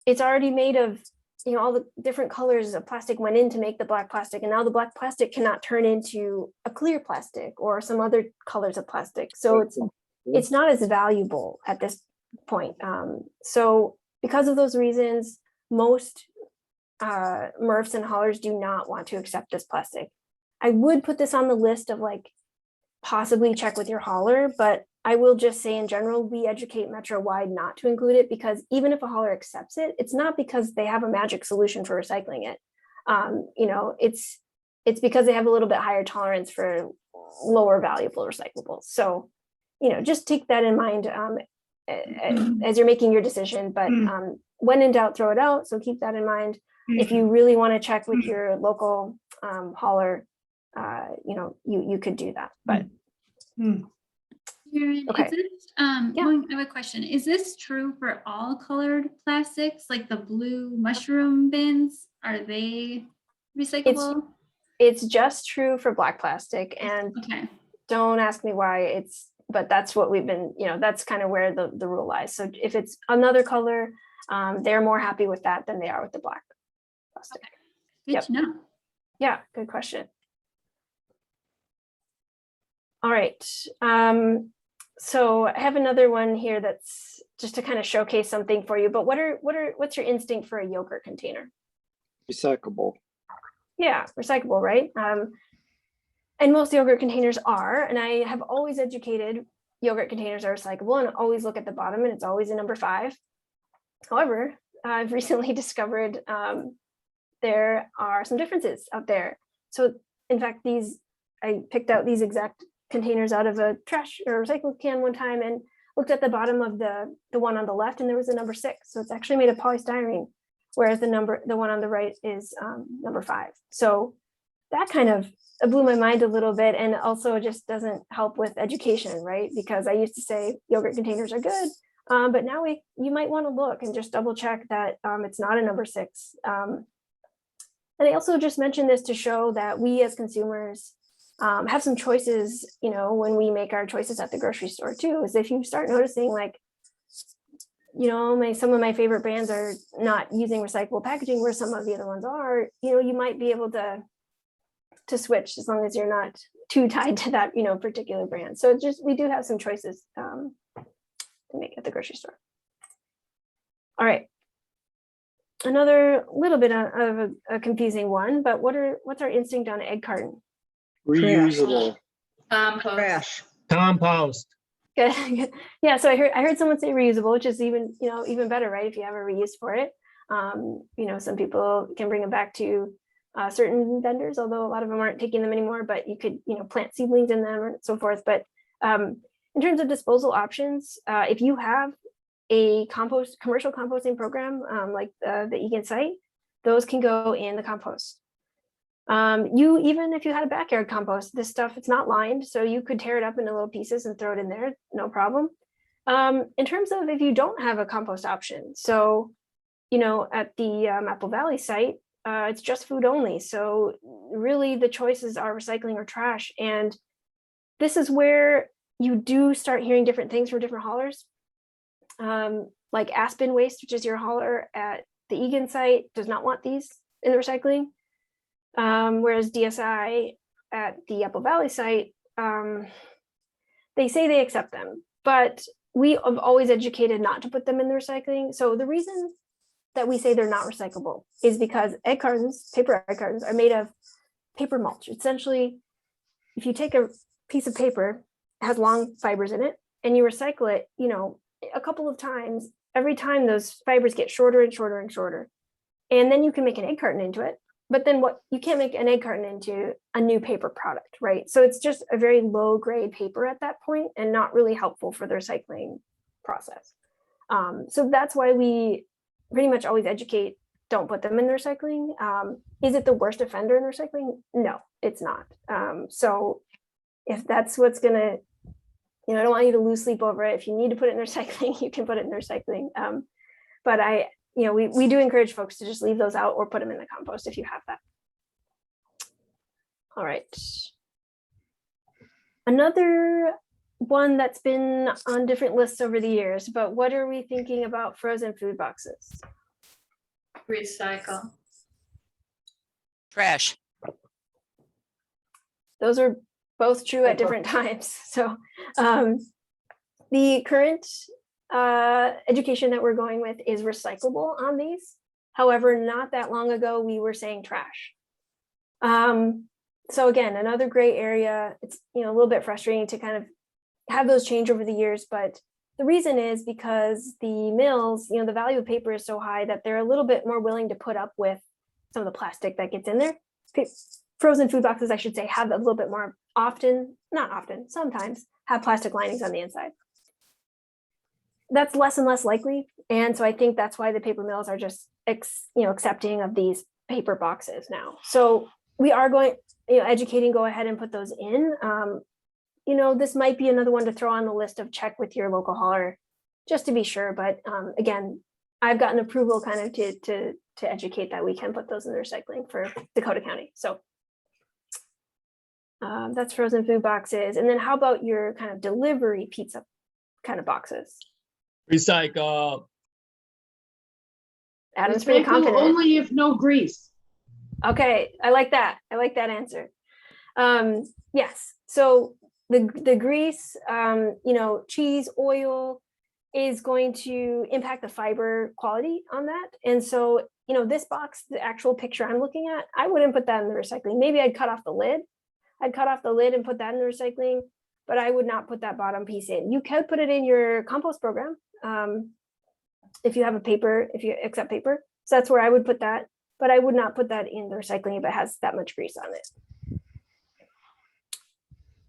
it's already made of, you know, all the different colors of plastic went in to make the black plastic, and now the black plastic cannot turn into a clear plastic or some other colors of plastic. So it's not as valuable at this point. So because of those reasons, most MRFs and haulers do not want to accept this plastic. I would put this on the list of like possibly check with your hauler, but I will just say in general, we educate metro-wide not to include it, because even if a hauler accepts it, it's not because they have a magic solution for recycling it. You know, it's because they have a little bit higher tolerance for lower valuable recyclables. So, you know, just take that in mind as you're making your decision, but when in doubt, throw it out. So keep that in mind. If you really want to check with your local hauler, you know, you could do that, but. Karen, Okay. is this, I have a question. Is this true for all colored plastics, like the blue mushroom bins? Are they recyclable? It's just true for black plastic, and Okay. don't ask me why but that's what we've been, you know, that's kind of where the rule lies. So if it's another color, they're more happy with that than they are with the black plastic. Good to know. Yeah, good question. All right. So I have another one here that's just to kind of showcase something for you, but what's your instinct for a yogurt container? Recyclable. Yeah, recyclable, right? And most yogurt containers are, and I have always educated yogurt containers are recyclable, and always look at the bottom and it's always a number 5. However, I've recently discovered there are some differences out there. So in fact, I picked out these exact containers out of a trash or recycle can one time and looked at the bottom of the one on the left, and there was a number 6. So it's actually made of polystyrene, whereas the one on the right is number 5. So that kind of blew my mind a little bit, and also just doesn't help with education, right? Because I used to say yogurt containers are good, but now you might want to look and just double check that it's not a number 6. And I also just mentioned this to show that we as consumers have some choices, you know, when we make our choices at the grocery store too. Is if you start noticing like some of my favorite brands are not using recyclable packaging where some of the other ones are, you might be able to switch as long as you're not too tied to that, particular brand. So we do have some choices to make at the grocery store. All right. Another little bit of a confusing one, but what's our instinct on egg carton? Reusable. Trash. Compost. Good. Yeah, so I heard someone say reusable, which is even better, right? If you have a reuse for it. Some people can bring them back to certain vendors, although a lot of them aren't taking them anymore, but you could, plant seedlings in them and so forth. But in terms of disposal options, if you have a commercial composting program like the Egan site, those can go in the compost. Even if you had a backyard compost, this stuff, it's not lined, so you could tear it up into little pieces and throw it in there, no problem. In terms of if you don't have a compost option, so at the Apple Valley site, it's just food only. So really the choices are recycling or trash. And this is where you do start hearing different things from different haulers. Like Aspen Waste, which is your hauler at the Egan site, does not want these in the recycling. Whereas DSI at the Apple Valley site, they say they accept them, but we have always educated not to put them in the recycling. So the reason that we say they're not recyclable is because paper egg cartons are made of paper mulch. Essentially, if you take a piece of paper, it has long fibers in it, and you recycle it, a couple of times, every time those fibers get shorter and shorter and shorter. And then you can make an egg carton into it. But then you can't make an egg carton into a new paper product, right? So it's just a very low grade paper at that point and not really helpful for the recycling process. So that's why we pretty much always educate, don't put them in the recycling. Is it the worst offender in recycling? No, it's not. So if that's what's gonna, I don't want you to lose sleep over it. If you need to put it in recycling, you can put it in recycling. But we do encourage folks to just leave those out or put them in the compost if you have that. All right. Another one that's been on different lists over the years, but what are we thinking about frozen food boxes? Recycle. Trash. Those are both true at different times. So the current education that we're going with is recyclable on these. However, not that long ago, we were saying trash. So again, another gray area. It's a little bit frustrating to kind of have those change over the years, but the reason is because the mills, the value of paper is so high that they're a little bit more willing to put up with some of the plastic that gets in there. Frozen food boxes, I should say, have a little bit more sometimes have plastic linings on the inside. That's less and less likely. And so I think that's why the paper mills are just, accepting of these paper boxes now. So we are going, educating, go ahead and put those in. This might be another one to throw on the list of check with your local hauler just to be sure. But again, I've gotten approval kind of to educate that we can put those in the recycling for Dakota County. So that's frozen food boxes. And then how about your kind of delivery pizza kind of boxes? Recycle. Adam's pretty confident. Only if no grease. Okay, I like that. I like that answer. Yes. So the grease, cheese, oil is going to impact the fiber quality on that. And so, this box, the actual picture I'm looking at, I wouldn't put that in the recycling. Maybe I'd cut off the lid. I'd cut off the lid and put that in the recycling, but I would not put that bottom piece in. You could put it in your compost program. If you accept paper. So that's where I would put that, but I would not put that in the recycling if it has that much grease on it.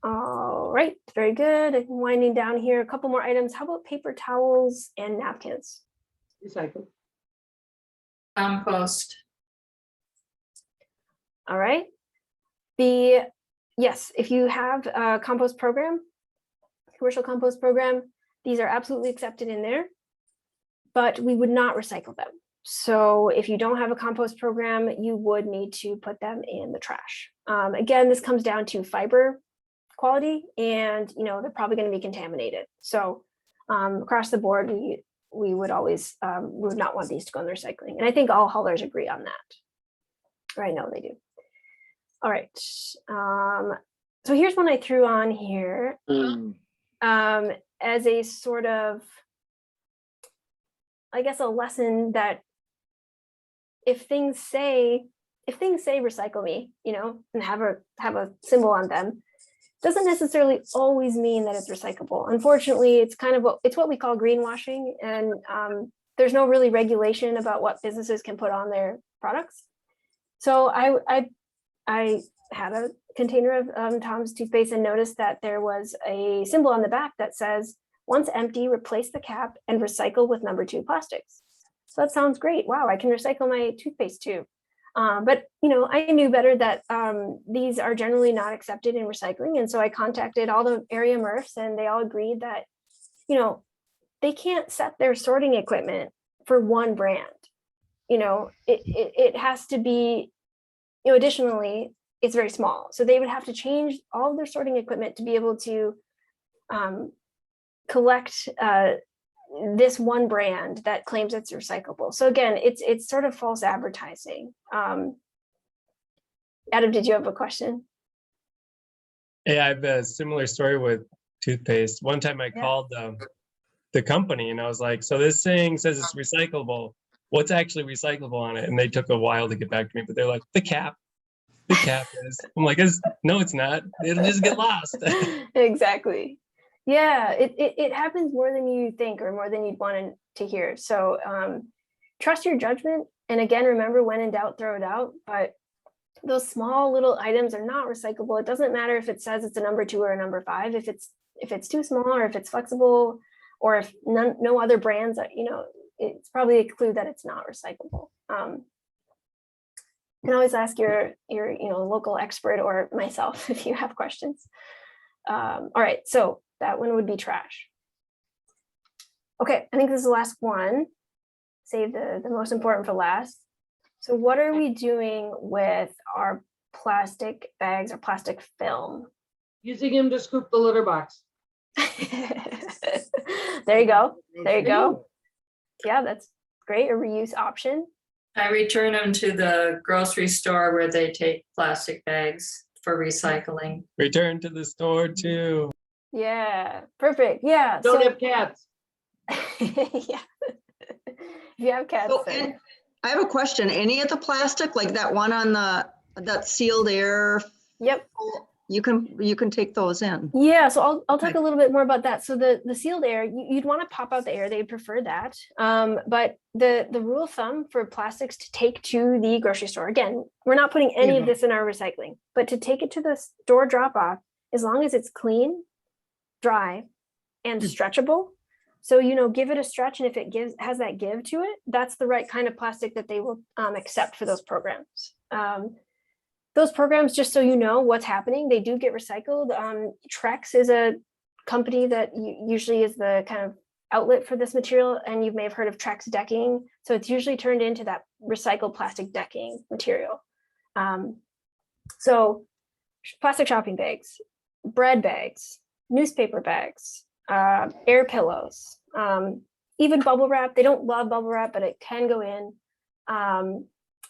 All right, very good. I'm winding down here, a couple more items. How about paper towels and napkins? Recycle. Compost. All right. Yes, if you have a compost program, commercial compost program, these are absolutely accepted in there, but we would not recycle them. So if you don't have a compost program, you would need to put them in the trash. Again, this comes down to fiber quality, and they're probably going to be contaminated. So across the board, we we would always, we would not want these to go in the recycling. And I think all haulers agree on that. Or I know they do. All right. So here's one I threw on here as a sort of, I guess, a lesson that if things say recycle me, you know, and have a symbol on them, doesn't necessarily always mean that it's recyclable. Unfortunately, it's kind of what we call greenwashing, and there's no really regulation about what businesses can put on their products. So I had a container of Tom's toothpaste and noticed that there was a symbol on the back that says, "Once empty, replace the cap and recycle with number 2 plastics." So that sounds great. Wow, I can recycle my toothpaste too. But you know, I knew better that these are generally not accepted in recycling, and so I contacted all the area MRFs, and they all agreed that, you know, they can't set their sorting equipment for one brand. You know, it has to be, you know, additionally, it's very small, so they would have to change all of their sorting equipment to be able to collect this one brand that claims it's recyclable. So again, it's sort of false advertising. Adam, did you have a question? Yeah, I have a similar story with toothpaste. One time I called the company and I was like, so this thing says it's recyclable. What's actually recyclable on it? And they took a while to get back to me, but they're like, the cap is. I'm like, no, it's not. It'll just get lost. Exactly. Yeah, it happens more than you think or more than you'd want to hear. So trust your judgment. And again, remember, when in doubt, throw it out. But those small little items are not recyclable. It doesn't matter if it says it's a number 2 or a number 5. If it's too small, or if it's flexible, or if no other brands, you know, it's probably a clue that it's not recyclable. You can always ask your you know, local expert or myself if you have questions. All right, so that one would be trash. Okay, I think this is the last one. Save the most important for last. So what are we doing with our plastic bags or plastic film? Using him to scoop the litter box. There you go. There you go. Yeah, that's great. A reuse option. I return them to the grocery store where they take plastic bags for recycling. Return to the store too. Yeah, perfect. Yeah. Don't have cats. Yeah. If you have cats. So, then- and I have a question. Any of the plastic, like that one on that sealed air, Yep. you can take those in. Yeah, so I'll talk Okay. a little bit more about that. So the sealed air, you'd want to pop out the air. They'd prefer that. But the rule of thumb for plastics to take to the grocery store, again, we're not putting any of this in our recycling, but to take it to the store drop off, as long as it's clean, dry, and stretchable. So, you know, give it a stretch, and if it has that give to it, that's the right kind of plastic that they will accept for those programs. Those programs, just so you know what's happening, they do get recycled. Trex is a company that usually is the kind of outlet for this material, and you may have heard of Trex decking. So it's usually turned into that recycled plastic decking material. So plastic shopping bags, bread bags, newspaper bags, air pillows, even bubble wrap. They don't love bubble wrap, but it can go in.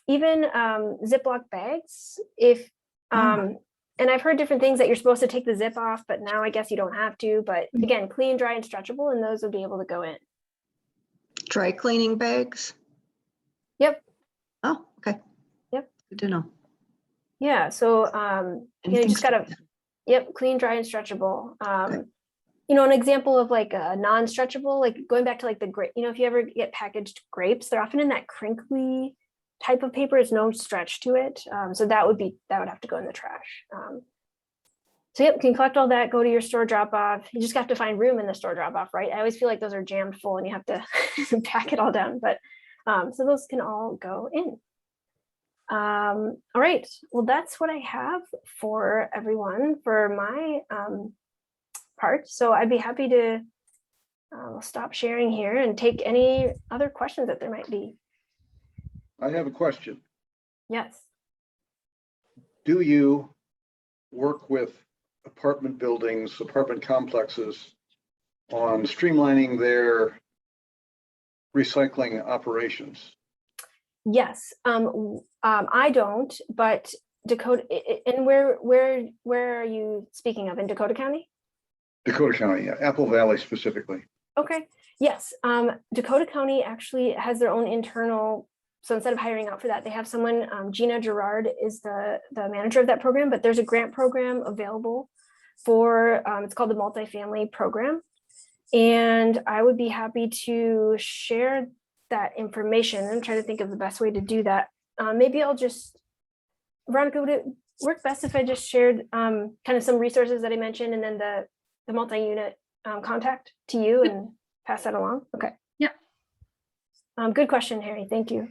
Even Ziploc bags, if and I've heard different things that you're supposed to take the zip off, but now I guess you don't have to. But again, clean, dry, and stretchable, and those would be able to go in. Dry cleaning bags? Yep. Oh, okay. Yep. Good to know. Yeah. So you know, you Anything just gotta, yep, clean, dry, and stretchable. You know, an example of like a non-stretchable, like going back to like the grape, you know, if you ever get packaged grapes, they're often in that crinkly type of paper. It's no stretch to it. So that would have to go in the trash. So yep, you can collect all that, go to your store drop off. You just have to find room in the store drop off, right? I always feel like those are jammed full and you have to pack it all down, but so those can all go in. All right, well, that's what I have for everyone for my part. So I'd be happy to stop sharing here and take any other questions that there might be. I have a question. Yes. Do you work with apartment buildings, apartment complexes on streamlining their recycling operations? Yes, I don't, but Dakota, and where are you speaking of, in Dakota County? Dakota County, yeah, Apple Valley specifically. Okay, yes, Dakota County actually has their own internal, so instead of hiring out for that, they have someone, Gina Gerard is the manager of that program, but there's a grant program available for, it's called the multifamily program. And I would be happy to share that information. I'm trying to think of the best way to do that. Maybe I'll just, Veronica, would it work best if I just shared kind of some resources that I mentioned and then the multi-unit contact to you and pass that along? Okay. Yeah. Good question, Harry. Thank you.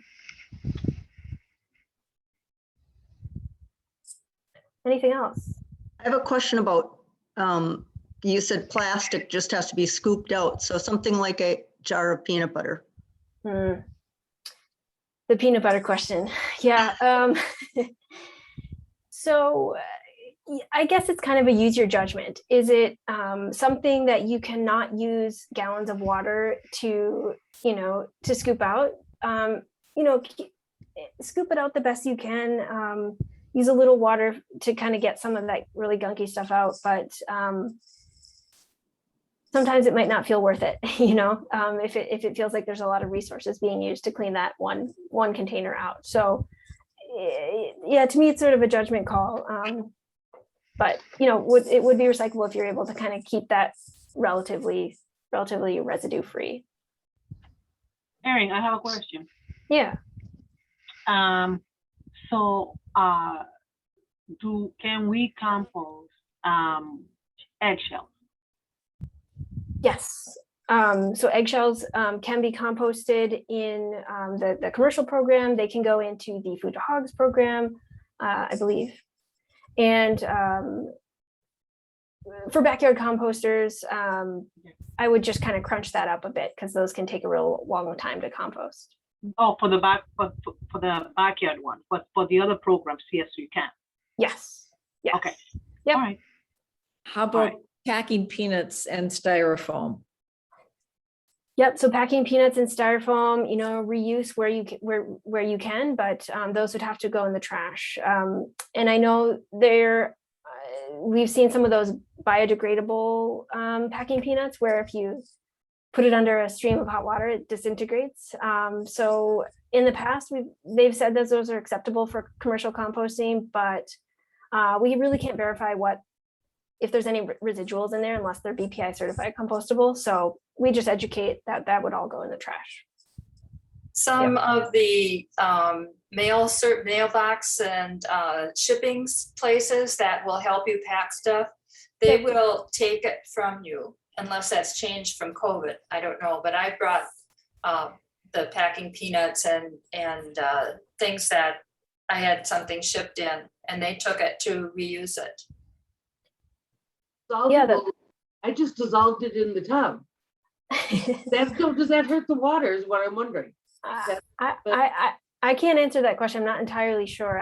Anything else? I have a question about, you said plastic just has to be scooped out. So something like a jar of peanut butter. The peanut butter question. Yeah. So I guess it's kind of a use your judgment. Is it something that you cannot use gallons of water to, to scoop out? Scoop it out the best you can. Use a little water to kind of get some of that really gunky stuff out, but sometimes it might not feel worth it, if it feels like there's a lot of resources being used to clean that one container out. So yeah, to me, it's sort of a judgment call. But it would be recyclable if you're able to kind of keep that relatively residue free. Erin, I have a question. Yeah. Can we compost eggshells? Yes. So eggshells can be composted in the commercial program. They can go into the Food to Hogs program, I believe. And for backyard composters, I would just kind of crunch that up a bit because those can take a real long time to compost. Oh, for the backyard one, but for the other programs, yes, you can. Yes. Yes. Okay. Yep. All right. How about packing peanuts and styrofoam? Yep. So packing peanuts and styrofoam, reuse where you can, but those would have to go in the trash. And I know we've seen some of those biodegradable packing peanuts where if you put it under a stream of hot water, it disintegrates. So in the past, they've said that those are acceptable for commercial composting, but we really can't verify if there's any residuals in there unless they're BPI certified compostable. So we just educate that would all go in the trash. Some of the mailbox and shipping places that will help you pack stuff, they will take it from you unless that's changed from COVID. I don't know, but I brought the packing peanuts and things that I had something shipped in, and they took it to reuse it. I just dissolved it in the tub. Does that hurt the water is what I'm wondering. I can't answer that question. I'm not entirely sure.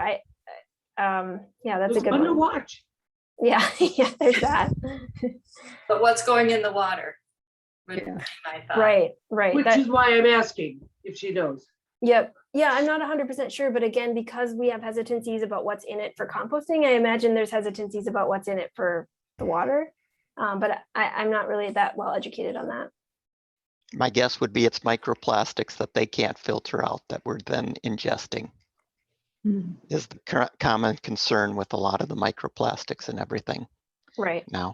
That's a good one. To watch. Yeah, there's that. But what's going in the water? Would be my thought. Right. Which is why I'm asking if she knows. Yep. Yeah, I'm not 100% sure, but again, because we have hesitancies about what's in it for composting, I imagine there's hesitancies about what's in it for the water. But I'm not really that well educated on that. My guess would be it's microplastics that they can't filter out that we're then ingesting. Is the current common concern with a lot of the microplastics and everything right now.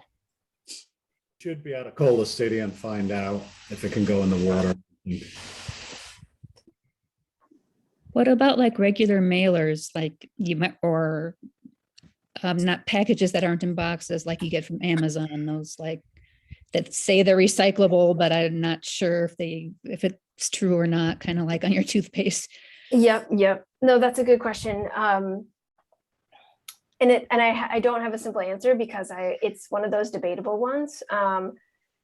Should be out of Cola City and find out if it can go in the water. What about like regular mailers, like you might, or not packages that aren't in boxes like you get from Amazon, those like that say they're recyclable, but I'm not sure if it's true or not, kind of like on your toothpaste. Yep. No, that's a good question. And I don't have a simple answer because it's one of those debatable ones.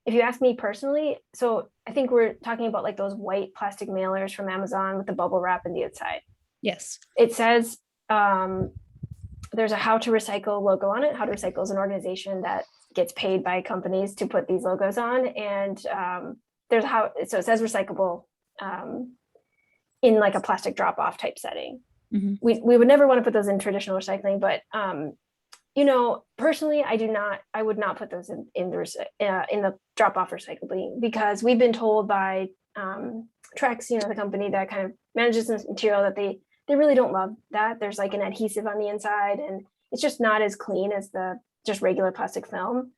If you ask me personally, so I think we're talking about like those white plastic mailers from Amazon with the bubble wrap in the outside. Yes. It says there's a How to Recycle logo on it. How to Recycle is an organization that gets paid by companies to put these logos on. And so it says recyclable in like a plastic drop off type setting. Mhm. We would never want to put those in traditional recycling, but you know, personally, I would not put those in the drop off recycling, because we've been told by Trex, you know, the company that kind of manages this material, that they really don't love that. There's like an adhesive on the inside, and it's just not as clean as the just regular plastic film.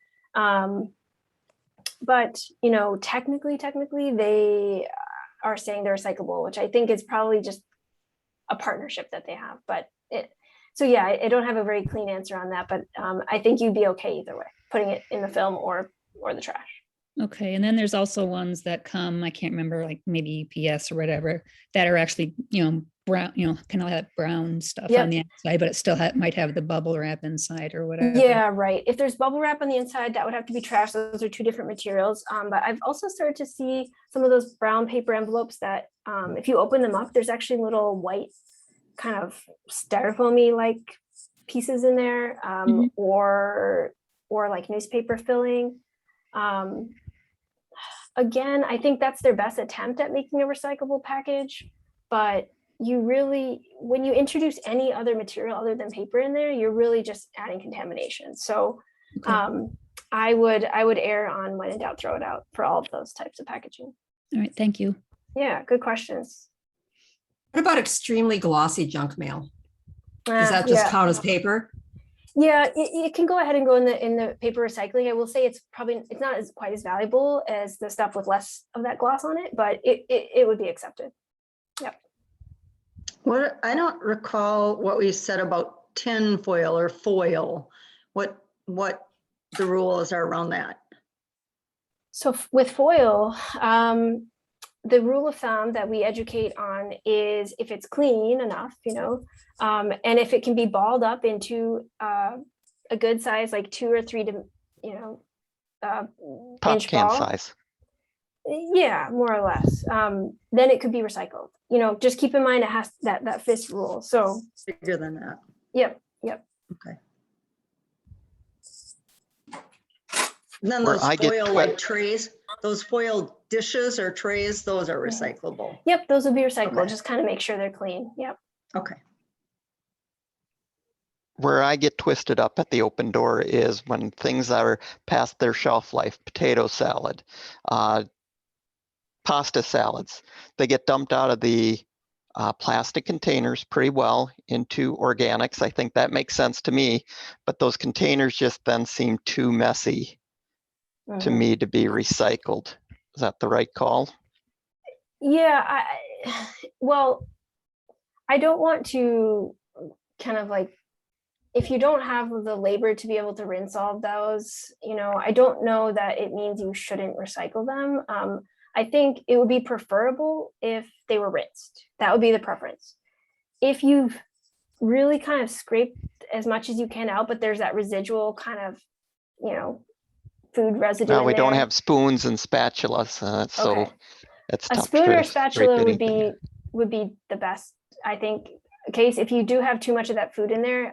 But you know, technically they are saying they're recyclable, which I think is probably just a partnership that they have. But so yeah, I don't have a very clean answer on that, but I think you'd be okay either way, putting it in the film or the trash. Okay, and then there's also ones that come, I can't remember, like maybe EPS or whatever, that are actually, you know, brown, you know, kind of that brown stuff on the outside, but it still might have the bubble wrap inside or whatever. Yeah, right. If there's bubble wrap on the inside, that would have to be trash. Those are two different materials. But I've also started to see some of those brown paper envelopes that if you open them up, there's actually little white kind of styrofoamy like pieces in there, or like newspaper filling. Again, I think that's their best attempt at making a recyclable package, but you really, when you introduce any other material other than paper in there, you're really just adding contamination. So I would err on when in doubt, throw it out for all of those types of packaging. All right, thank you. Yeah, good questions. What about extremely glossy junk mail? Does that just count as paper? Yeah, it can go ahead and go in the paper recycling. I will say it's not as quite as valuable as the stuff with less of that gloss on it, but it would be accepted. Yep. I don't recall what we said about tin foil or foil. What the rules are around that? So with foil, the rule of thumb that we educate on is if it's clean enough, you know, and if it can be balled up into a good size, like 2 or 3 to, you know, Pop inch can ball. size. Yeah, more or less. Then it could be recycled. You know, just keep in mind it has that fist rule. So bigger than that. Yep. Okay. And then those foil like trays, those foil dishes or trays, those are recyclable. Yep, those would be recyclable. Just kind of make sure they're clean. Yep. Okay. Where I get twisted up at the open door is when things are past their shelf life, potato salad, pasta salads, they get dumped out of the plastic containers pretty well into organics. I think that makes sense to me, but those containers just then seem too messy to me to be recycled. Is that the right call? Yeah, well, I don't want to kind of like, if you don't have the labor to be able to rinse all of those, you know, I don't know that it means you shouldn't recycle them. I think it would be preferable if they were rinsed. That would be the preference. If you've really kind of scraped as much as you can out, but there's that residual kind of, you know, food residue. No, we don't have spoons and spatulas, so it's a tough spoon or to spatula scrape would be the best, I think. Case if you do have too much of that food in there,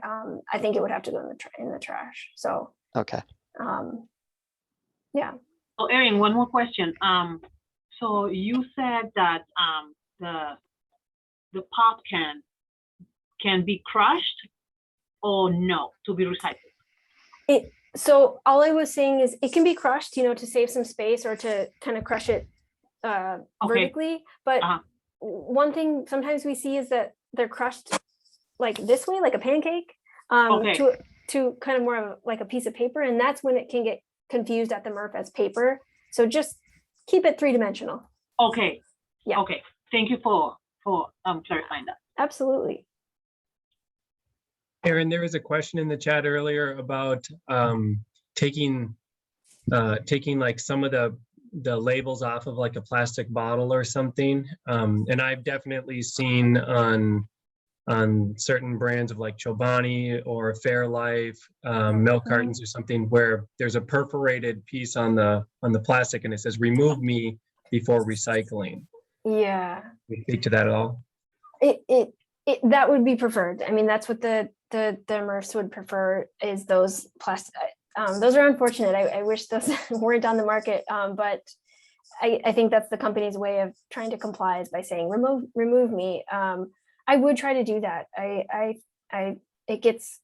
I think it would have to go in the trash. So okay. Yeah. Oh, Erin, one more question. So you said that the pop can be crushed or no to be recycled? So all I was saying is it can be crushed, you know, to save some space or to kind of crush it vertically. But one thing sometimes we see is that they're crushed like this way, like a pancake, to kind of more of like a piece of paper. And that's when it can get confused at the MRF as paper. So just keep it 3-dimensional. Okay. Yeah. Okay. Thank you for clarifying that. Absolutely. Erin, there was a question in the chat earlier about taking like some of the labels off of like a plastic bottle or something. And I've definitely seen on certain brands of like Chobani or Fairlife milk cartons or something where there's a perforated piece on the plastic and it says "remove me before recycling." Yeah. Can you speak to that at all? That would be preferred. I mean, that's what the MRFs would prefer, is those plastic. Those are unfortunate. I wish those weren't on the market, but I think that's the company's way of trying to comply, is by saying remove me. I would try to do that. It gets,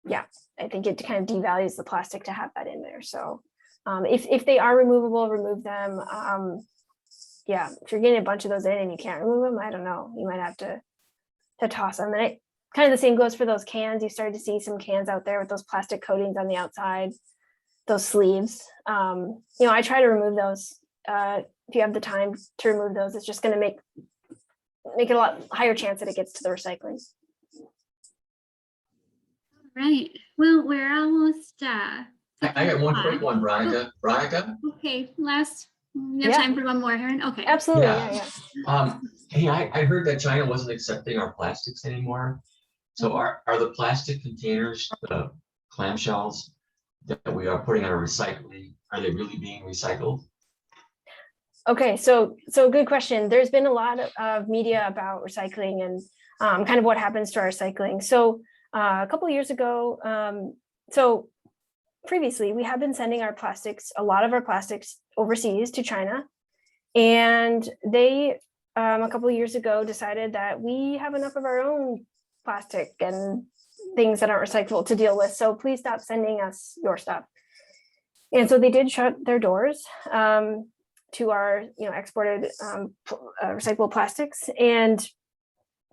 yeah, I think it kind of devalues the plastic to have that in there. So if they are removable, remove them. Yeah, if you're getting a bunch of those in and you can't remove them, I don't know, you might have to toss them. And kind of the same goes for those cans. You started to see some cans out there with those plastic coatings on the outside, those sleeves. I try to remove those. If you have the time to remove those, it's just going to make it a lot higher chance that it gets to the recycling. Right. Well, we're almost I got one quick one, Veronica. Veronica? Okay, we have time for one more, Erin? Okay. Absolutely. Yeah. Hey, I heard that China wasn't accepting our plastics anymore. So are the plastic containers, the clamshells that we are putting on our recycling, are they really being recycled? Okay, so good question. There's been a lot of media about recycling and kind of what happens to our recycling. So a couple of years ago, so previously we have been sending a lot of our plastics overseas to China, and they a couple of years ago decided that we have enough of our own plastic and things that aren't recyclable to deal with. So please stop sending us your stuff. And so they did shut their doors to our exported recyclable plastics. And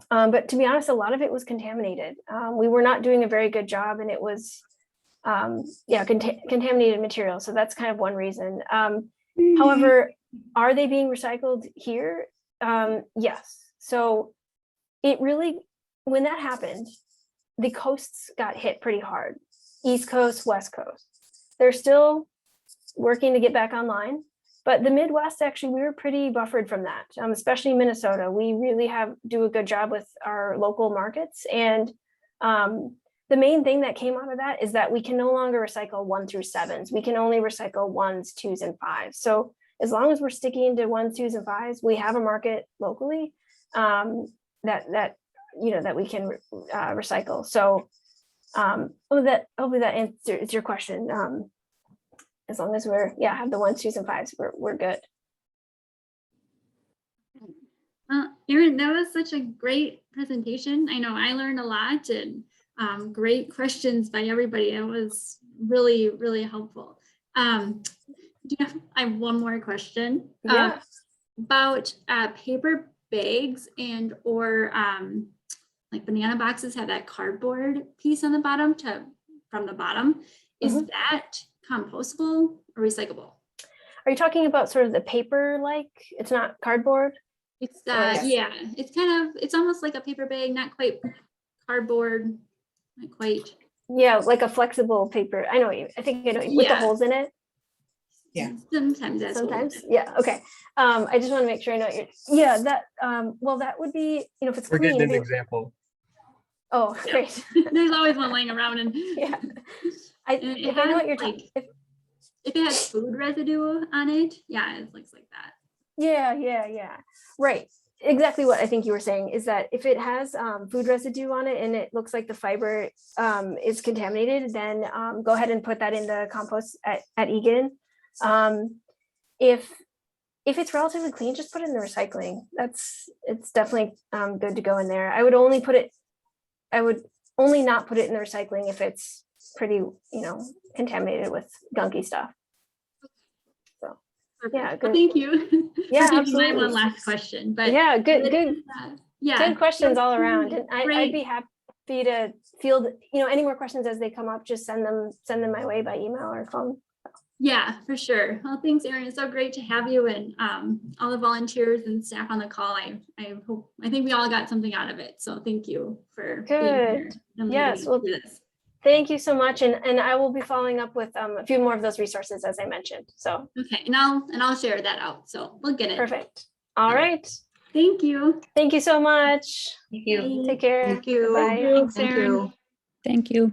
but to be honest, a lot of it was contaminated. We were not doing a very good job, and it was contaminated material. So that's kind of one reason. However, are they being recycled here? Yes. So it really, when that happened, the coasts got hit pretty hard. East Coast, West Coast. They're still working to get back online. But the Midwest, actually, we were pretty buffered from that, especially Minnesota. We really do a good job with our local markets. And the main thing that came out of that is that we can no longer recycle 1 through 7s. We can only recycle 1s, 2s, and 5s. So as long as we're sticking to 1s, 2s, and 5s, we have a market locally that we can recycle. So hopefully that answers your question. As long as have the 1s, 2s, and 5s, we're good. Erin, that was such a great presentation. I know I learned a lot, and great questions by everybody. It was really, really helpful. I have one more question about paper bags or like banana boxes have that cardboard piece on the bottom from the bottom. Is that compostable or recyclable? Are you talking about sort of the paper, like it's not cardboard? It's it's almost like a paper bag, not quite cardboard, not quite. Yeah, like a flexible paper. I know you. I think I know you, with the holes in it. Yeah. Sometimes. Yeah. Okay. I just want to make sure I know what you're. That. Well, that would be. If it's We're clean. getting an example. Oh, great. There's always one laying around, and yeah. If I know what you're talking. If it has food residue on it, it looks like that. Yeah. Right. Exactly what I think you were saying is that if it has food residue on it and it looks like the fiber is contaminated, then go ahead and put that in the compost at Egan. If it's relatively clean, just put it in the recycling. It's definitely good to go in there. I would only not put it in the recycling if it's pretty, contaminated with gunky stuff. So, yeah, good. Well, thank you. Yeah, absolutely. My one last question, but good questions all around, and I'd be happy to field, any more questions as they come up. Just send them my way by email or phone. Yeah, for sure. Well, thanks, Erin. It's so great to have you and all the volunteers and staff on the call. I think we all got something out of it. So thank you for being here. Yes. Well, thank you so much. And I will be following up with a few more of those resources, as I mentioned. So okay, and I'll share that out. So we'll get it. Perfect. All right. Thank you. Thank you so much. Thank you. Take care. Thank you. Bye. Thanks, Thank Erin. you. Thank you.